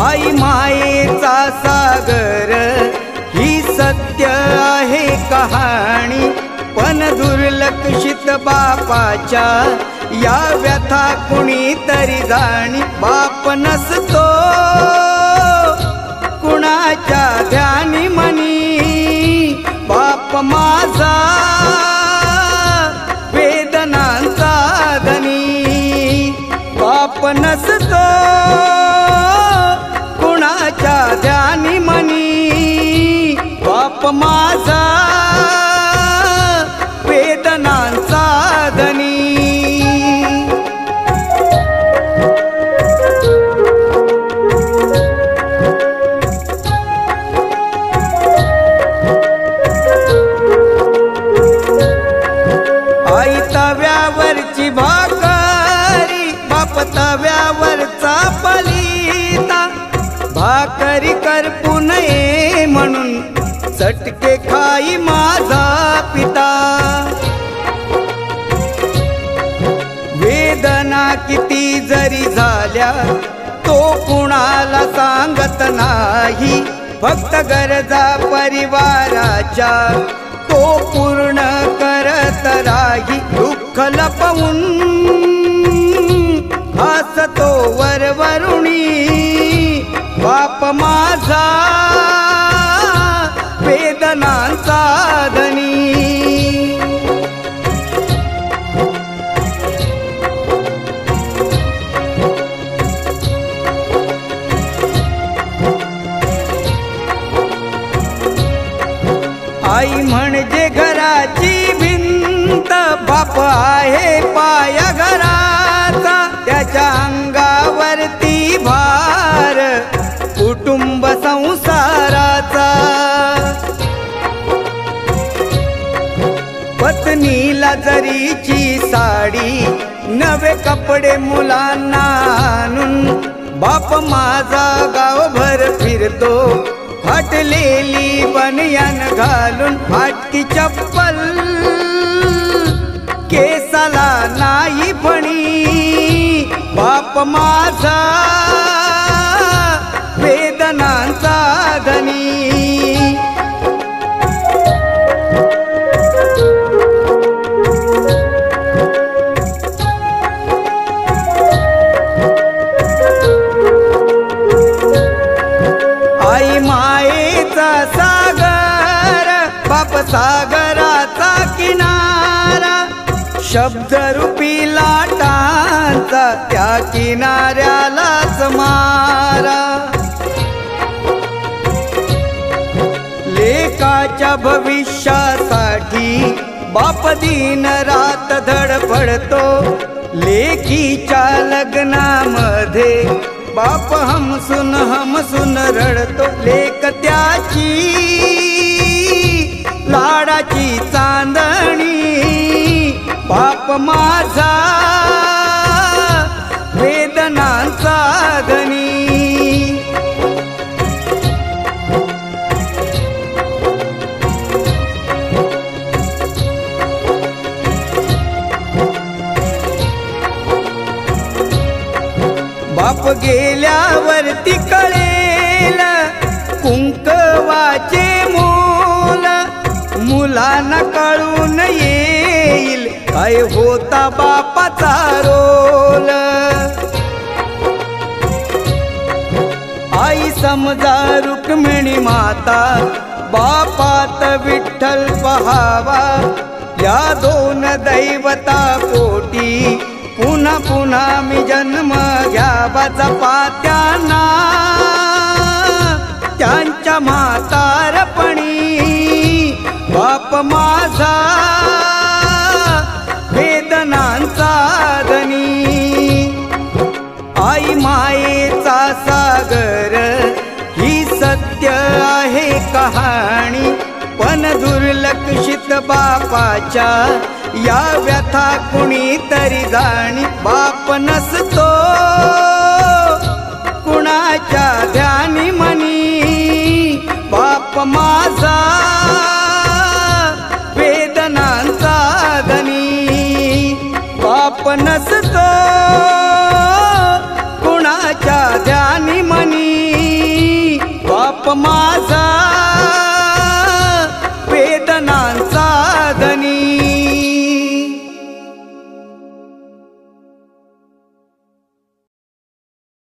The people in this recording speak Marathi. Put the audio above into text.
आई मायेचा सागर ही सत्य आहे कहाणी, पण दुर्लक्षित बापाच्या या व्यथा कुणी तरी जाणी। बाप नसतो कुणाच्या ध्यानी मनी, बाप माझा वेदनांचा धनी। बाप नसतो कुणाच्या ध्यानी मनी, बाप माझा वेदनांचा धनी। आई तव्यावरची भाकरी, बाप तव्यावरचा पलिता। भाकरी करपू नये म्हणून चटके खाई माझा पिता। वेदना किती जरी झाल्या तो कुणाला सांगत नाही, फक्त गरजा परिवाराच्या तो पूर्ण करत राही। दुःख लपवून हसतो वरवरुणी, बाप माझा वेदनांचा धनी। आई म्हणजे घराची भिंत, बाप आहे पाया घराचा। त्याच्या अंगावरती भार कुटुंब संसाराचा। पत्नीला जरीची साडी, नवे कपडे मुलांना आणून, बाप माझा गावभर फिरतो फाटलेली बनियान घालून। फाटकी चप्पल केसाला नाही फणी, बाप माझा वेदनांचा धनी। आई मायेचा सागर, बाप सागराचा किनारा। शब्दरूपी लाटांचा त्या किनाऱ्यालाच मारा। लेकाच्या भविष्यासाठी बाप दिन रात धडपडतो। लेकीच्या लग्नामध्ये बाप हमसून रडतो। लेक त्याची लाडाची चांदणी, बाप माझा वेदनांचा धनी। बाप गेल्यावरती कळेल कुंकवाचे मोल, मुलांना कळून येईल काय होता बापाचा रोल। आई समजा रुक्मिणी माता, बापात विठ्ठल पहावा। या दोन दैवता पोटी पुन्हा पुन्हा मी जन्म घ्यावा। जपा त्यांना त्यांच्या म्हातारपणी, बाप माझा वेदनांचा धनी। आई मायेचा सागर ही सत्य आहे कहाणी, पण दुर्लक्षित बापाच्या या व्यथा कुणी तरी जाणी। बाप नसतो कुणाच्या ध्यानी मनी, बाप माझा वेदनांचा धनी। बाप नसतो कुणाच्या ध्यानी मनी, माझा